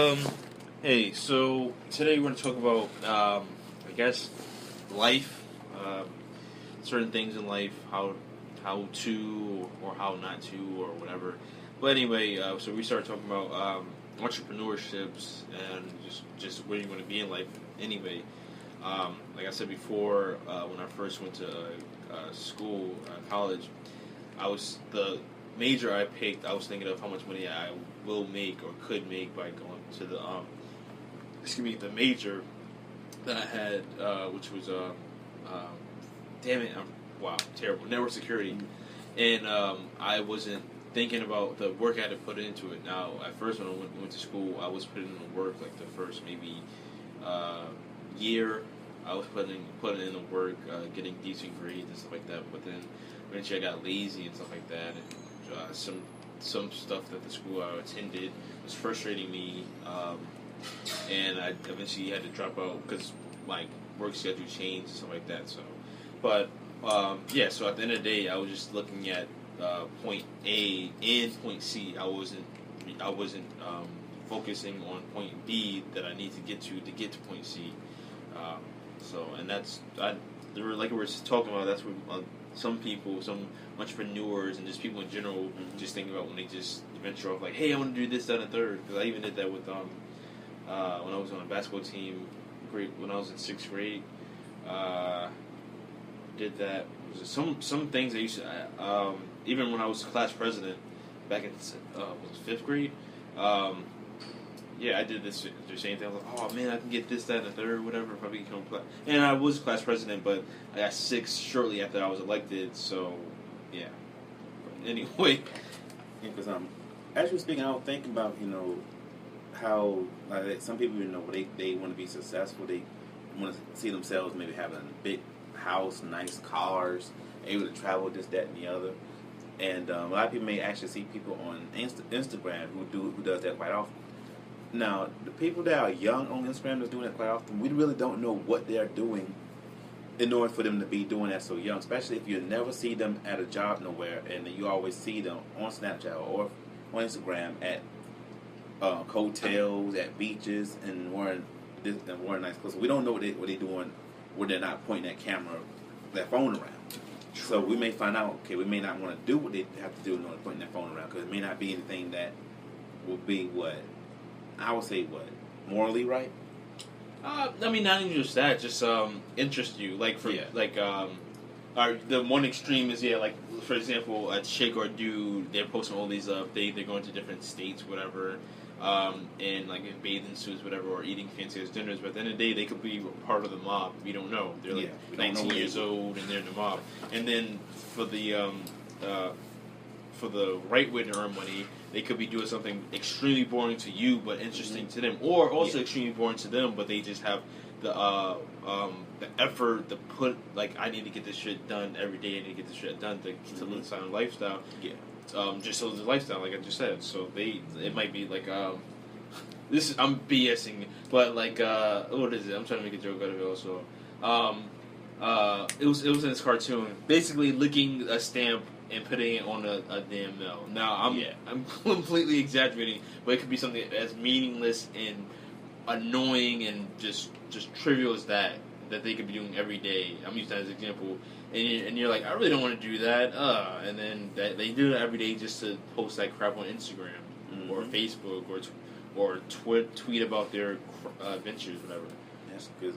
Um, hey, so today we're going to talk about, I guess, life, um, certain things in life, how to or how not to or whatever. But anyway, so we started talking about entrepreneurships and just where you want to be in life. Anyway, like I said before, when I first went to school, college, I was the major I picked. I was thinking of how much money I will make or could make by going to the major that I had, which was damn it, wow, terrible network security, and I wasn't thinking about the work I had to put into it. Now, at first when I went to school, I was putting in the work like the first maybe year. I was putting in the work, getting decent grades and stuff like that. But then eventually I got lazy and stuff like that, and some stuff that the school I attended was frustrating me, and I eventually had to drop out because my work schedule changed and stuff like that. So, but yeah. So at the end of the day, I was just looking at point A and point C. I wasn't focusing on point B that I need to get to point C. And that's like we were talking about. That's what some people, some entrepreneurs, and just people in general, just think about when they just venture off. Like, hey, I want to do this, that, and third. Because I even did that with when I was on a basketball team. When I was in sixth grade, did that. Some things I used to. Even when I was class president back in was fifth grade. Yeah, I did the same thing. I was like, oh man, I can get this, that, and the third, whatever, if I become class. And I was class president, but I got sick shortly after I was elected, so, yeah. But anyway. Because as you were speaking, I was thinking about, how some people, they want to be successful. They want to see themselves maybe having a big house, nice cars, able to travel, this, that, and the other. And a lot of people may actually see people on Instagram who does that quite often. Now, the people that are young on Instagram that's doing that quite often, we really don't know what they're doing in order for them to be doing that so young, especially if you never see them at a job nowhere and you always see them on Snapchat or on Instagram at hotels, at beaches, and wearing nice clothes. We don't know what they're doing when they're not pointing that phone around. So we may find out, okay, we may not want to do what they have to do in order to point that phone around because it may not be anything that will be I would say morally right? I mean, not even just that, just interest you. Like, the one extreme is, like, for example, a chick or a dude, they're posting all these, they're going to different states, whatever, and, like, in bathing suits, whatever, or eating fancy dinners, but at the end of the day, they could be part of the mob. We don't know. They're, like, 19 years old, and they're in the mob. And then for the right way to earn money, they could be doing something extremely boring to you but interesting to them, or also extremely boring to them, but they just have the effort to put, like, I need to get this shit done every day. I need to get this shit done to live this kind of lifestyle. Yeah. Just so the lifestyle, like I just said. So it might be like I'm BSing, but like what is it? I'm trying to make a joke out of it also. It was in this cartoon, basically licking a stamp and putting it on a damn mill. Now, I'm completely exaggerating, but it could be something as meaningless and annoying and just trivial as that they could be doing every day. I'm using that as an example. And you're like, I really don't want to do that. And then they do that every day just to post that crap on Instagram or Facebook or tweet about their ventures, whatever. That's good.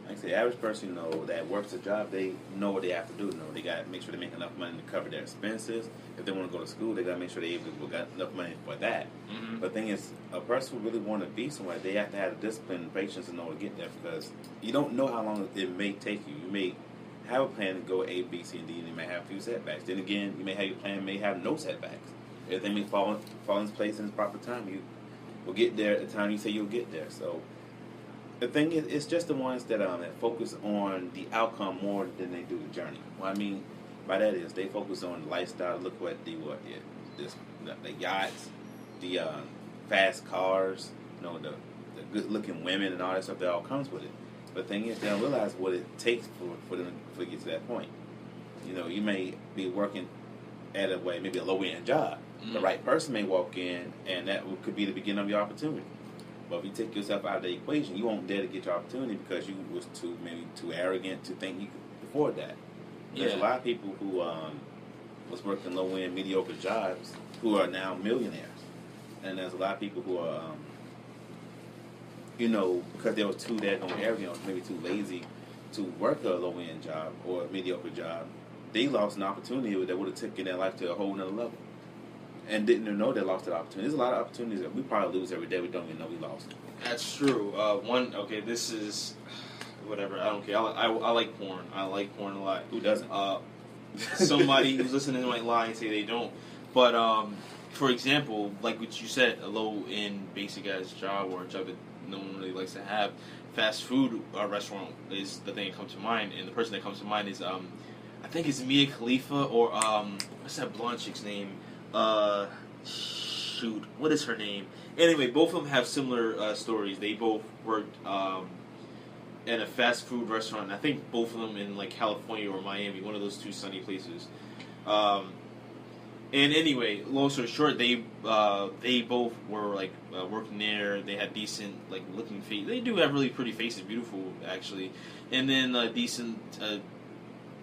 Like I say, the average person, that works a job, they know what they have to do. They got to make sure they make enough money to cover their expenses. If they want to go to school, they got to make sure they got enough money for that. Mm-hmm. But the thing is, a person who really want to be somewhere, they have to have the discipline and patience in order to get there because you don't know how long it may take you. You may have a plan to go A, B, C, and D, and you may have a few setbacks. Then again, you may have your plan, may have no setbacks. Everything may fall in place in its proper time. You will get there at the time you say you'll get there. So the thing is, it's just the ones that focus on the outcome more than they do the journey. What I mean by that is they focus on the lifestyle. Look what the yachts, the fast cars, the good looking women and all that stuff that all comes with it. But the thing is, they don't realize what it takes for them to get to that point. You may be working at maybe a low end job. Mm-hmm. The right person may walk in, and that could be the beginning of your opportunity. But if you take yourself out of the equation, you won't dare to get your opportunity because you was too arrogant to think you could afford that. There's a lot of people who was working low end mediocre jobs who are now millionaires, and there's a lot of people who are because they was too daggone arrogant or maybe too lazy to work a low end job or a mediocre job. They lost an opportunity that would have taken their life to a whole nother level. And didn't even know they lost that opportunity. There's a lot of opportunities that we probably lose every day. We don't even know we lost. That's true. This is whatever. I don't care. I like porn. I like porn a lot. Who doesn't? Somebody who's listening might lie and say they don't. But for example, like what you said, a low-end basic ass job or a job that no one really likes to have. Fast food restaurant is the thing that comes to mind, and the person that comes to mind is I think it's Mia Khalifa or what's that blonde chick's name? What is her name? Anyway, both of them have similar stories. They both worked in a fast food restaurant. I think both of them in like California or Miami, one of those two sunny places. And anyway, long story short, they both were like working there. They had decent like looking face. They do have really pretty faces, beautiful actually, and then decent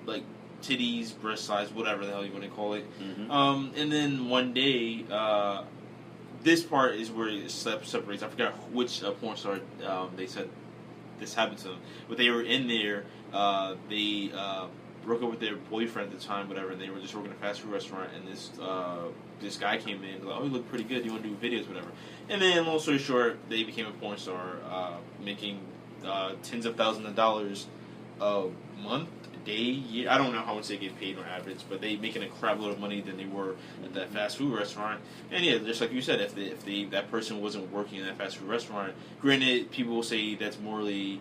like titties, breast size, whatever the hell you want to call it. Mm-hmm. And then one day, this part is where it separates. I forgot which porn star they said this happened to them, but they were in there. They broke up with their boyfriend at the time, whatever, and they were just working at a fast food restaurant, and this guy came in, like, oh, you look pretty good, do you want to do videos, whatever. And then, long story short, they became a porn star, making tens of thousands of dollars a month, a day, year. I don't know how much they get paid on average, but they making a crap load of money than they were at that fast food restaurant. And yeah, just like you said, if that person wasn't working in that fast food restaurant, granted, people will say that's morally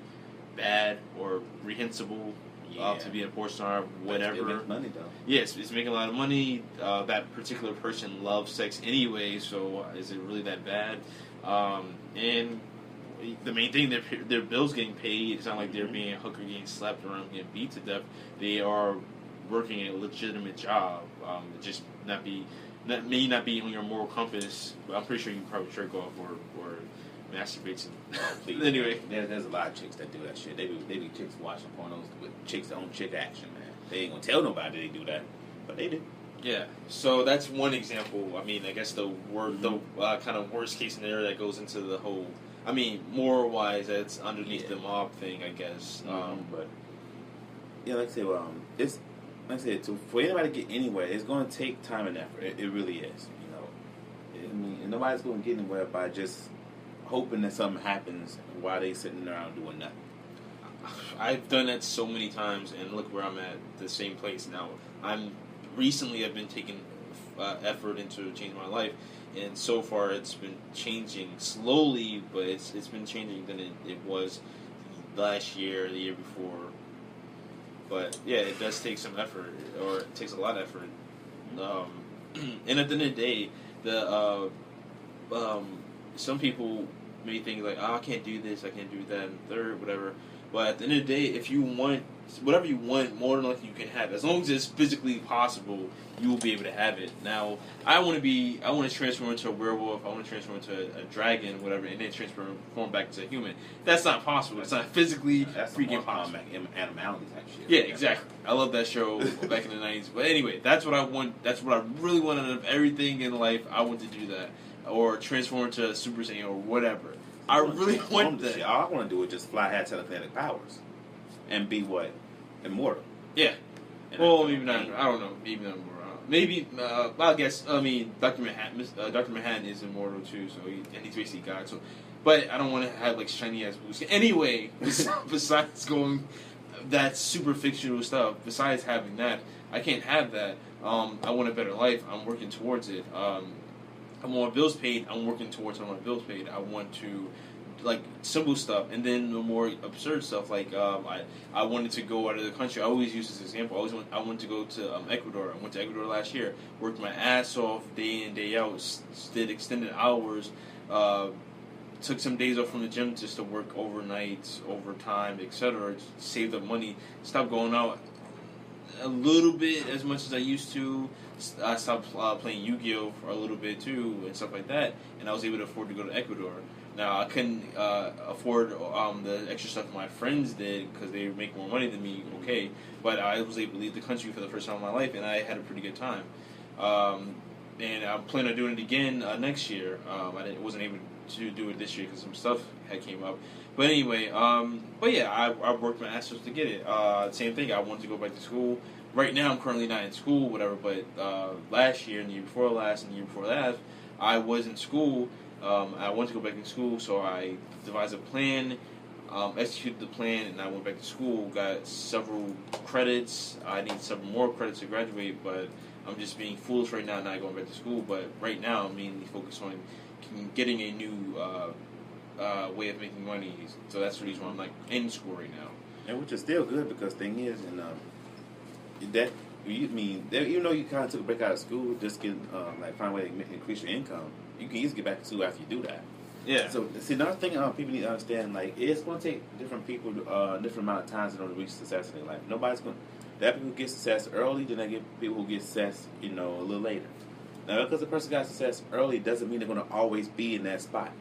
bad or reprehensible. To be a porn star, whatever. It makes money though. Yes, it's making a lot of money. That particular person loves sex anyway, so is it really that bad? And the main thing, their bills getting paid. It's not like they're being a hooker, getting slapped around, getting beat to death. They are working a legitimate job. Just not be on your moral compass. But I'm pretty sure you probably jerk off or masturbates. Anyway, there's a lot of chicks that do that shit. They be chicks watching pornos with chicks that own chick action, man. They ain't gonna tell nobody they do that, but they do. Yeah. So that's one example. I mean, I guess the kind of worst case scenario that goes into the whole. I mean, moral wise, that's underneath the mob thing, I guess. But yeah, like I say, it's like I said, for anybody to get anywhere, it's going to take time and effort. It really is. I mean, nobody's going to get anywhere by just hoping that something happens while they sitting around doing nothing. I've done that so many times, and look where I'm at, the same place now. I've been taking effort into changing my life, and so far it's been changing slowly, but it's been changing than it was last year, the year before. But yeah, it does take some effort, or it takes a lot of effort. And at the end of the day, some people may think like, oh, I can't do this, I can't do that, and third, whatever. But at the end of the day, if you want whatever you want, more than likely you can have it. As long as it's physically possible, you will be able to have it. Now, I want to transform into a werewolf, I want to transform into a dragon, whatever, and then transform back into a human. That's not possible. It's not physically freaking possible. Animality type shit. Yeah, exactly. I love that show back in the 90s. But anyway, that's what I want. That's what I really want out of everything in life. I want to do that. Or transform into a Super Saiyan or whatever. I really want that. All I want to do is just fly, have telekinetic powers, and be what? Immortal. Yeah. Well, maybe not. I don't know. Maybe not immortal. Maybe. I guess. I mean, Dr. Manhattan is immortal too. So he's basically God. So, but I don't want to have like shiny ass blue skin. Anyway, besides going that super fictional stuff. Besides having that, I can't have that. I want a better life. I'm working towards it. I want my bills paid. I'm working towards my bills paid. I want to, like, simple stuff, and then the more absurd stuff. Like, I wanted to go out of the country. I always use this example. I wanted to go to Ecuador. I went to Ecuador last year. Worked my ass off day in, day out. Did extended hours. Took some days off from the gym just to work overnights, overtime, etc. Saved up money. Stopped going out a little bit as much as I used to. I stopped playing Yu-Gi-Oh! For a little bit too and stuff like that, and I was able to afford to go to Ecuador. Now I couldn't afford the extra stuff my friends did because they make more money than me. Okay, but I was able to leave the country for the first time in my life, and I had a pretty good time. And I'm planning on doing it again next year. Wasn't able to do it this year because some stuff had came up. But anyway, but yeah, I worked my ass off to get it. Same thing. I wanted to go back to school. Right now, I'm currently not in school, whatever. But last year, and the year before last, and the year before that, I was in school. I wanted to go back to school, so I devised a plan, executed the plan, and I went back to school. Got several credits. I need several more credits to graduate, but I'm just being foolish right now, not going back to school. But right now, I'm mainly focused on getting a new way of making money. So that's the reason why I'm like in school right now. And which is still good because thing is, and that you mean that even though you kind of took a break out of school, just get like find a way to increase your income. You can easily get back to school after you do that. Yeah. So see, another thing people need to understand, like it's going to take different people different amount of times in order to reach success in their life. Nobody's going. There are people who get success early, then they get people who get success, a little later. Now, because a person got success early doesn't mean they're going to always be in that spot,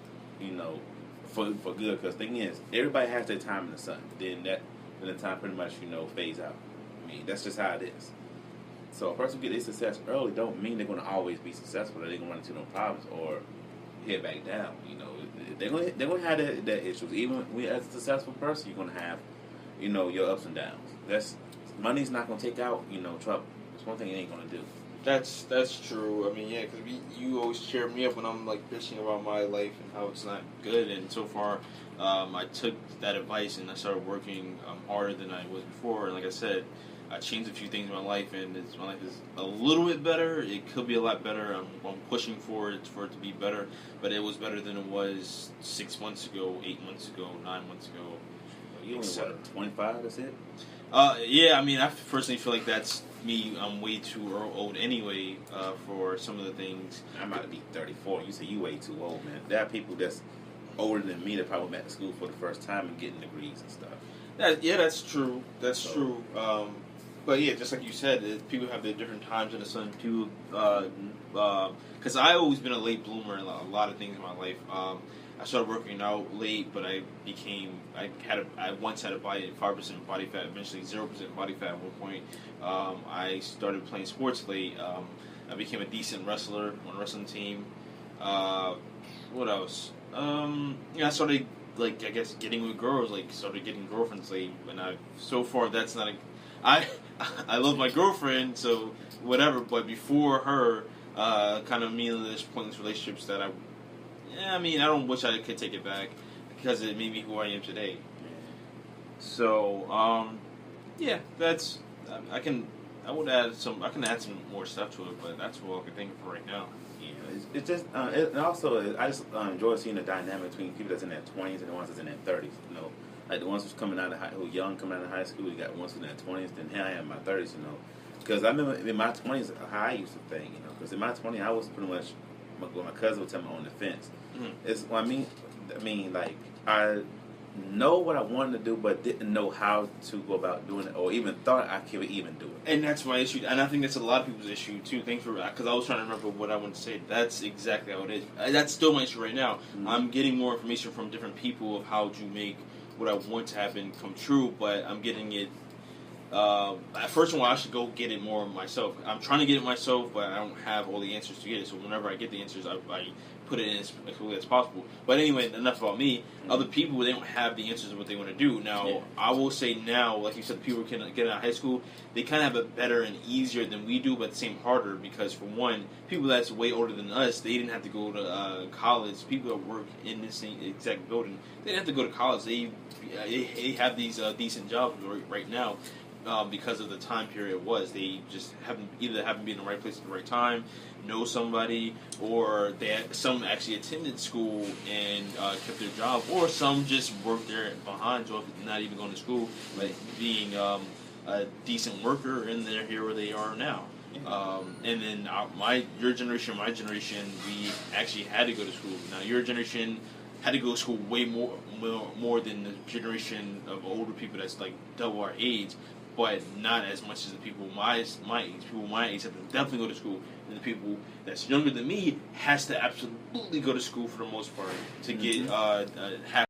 for good. Because thing is, everybody has their time in the sun. Then the time pretty much fades out. I mean, that's just how it is. So a person who gets their success early don't mean they're going to always be successful. Or they're going to run into no problems or head back down. They're going to have that issues. Even as a successful person, you're going to have, your ups and downs. Money's not going to take out, trouble. It's one thing it ain't going to do. That's true. I mean, yeah, because you always cheer me up when I'm like bitching about my life and how it's not good. And so far, I took that advice and I started working harder than I was before. And like I said, I changed a few things in my life, and my life is a little bit better. It could be a lot better. I'm pushing for it to be better, but it was better than it was 6 months ago, 8 months ago, 9 months ago. You only 25? That's it. Yeah, I mean, I personally feel like that's me. I'm way too old anyway for some of the things. I'm about to be 34. You say you way too old, man. There are people that's older than me that probably went to school for the first time and getting degrees and stuff. That's true. That's true. But yeah, just like you said, people have their different times in the sun. People, because I always been a late bloomer in a lot of things in my life. I started working out late, but I once had a 5% body fat, eventually 0% body fat at one point. I started playing sports late. I became a decent wrestler on a wrestling team. What else? I started getting with girls, started getting girlfriends late, and so far that's not I love my girlfriend, so whatever, but before her, kind of me in this pointless relationships that I don't wish I could take it back because it made me who I am today. So, yeah, that's I can add some more stuff to it, but that's what I can think of right now. Yeah, it's just and also I just enjoy seeing the dynamic between people that's in their 20s and the ones that's in their 30s. Like the ones who's coming out of who young coming out of high school, you got ones who's in their 20s. Then here I am in my 30s, Because I remember in my 20s how I used to think, Because in my 20s I was pretty much what my cousin would tell me on the fence. Mm-hmm. It's what I mean, like I know what I wanted to do, but didn't know how to go about doing it, or even thought I could even do it. And that's my issue, and I think that's a lot of people's issue too. Thanks for because I was trying to remember what I wanted to say. That's exactly how it is. That's still my issue right now. Mm-hmm. I'm getting more information from different people of how to make what I want to happen come true, but I'm getting it. First of all, I should go get it more myself. I'm trying to get it myself, but I don't have all the answers to get it. So whenever I get the answers, I put it in as quickly as possible. But anyway, enough about me. Mm-hmm. Other people, they don't have the answers of what they want to do. Now, I will say now, like you said, people can get out of high school. They kind of have it better and easier than we do, but at the same harder because, for one, people that's way older than us, they didn't have to go to college. People that work in this same exact building, they didn't have to go to college. They have these decent jobs right now. Because of the time period it was, they just haven't been in the right place at the right time, know somebody, or some actually attended school and kept their job, or some just worked there behind, so not even going to school, but being a decent worker, and they're here where they are now. And then your generation, my generation, we actually had to go to school. Now your generation had to go to school way more than the generation of older people that's like double our age. but not as much as the people my age. People my age have to definitely go to school, and the people that's younger than me has to absolutely go to school for the most part to get have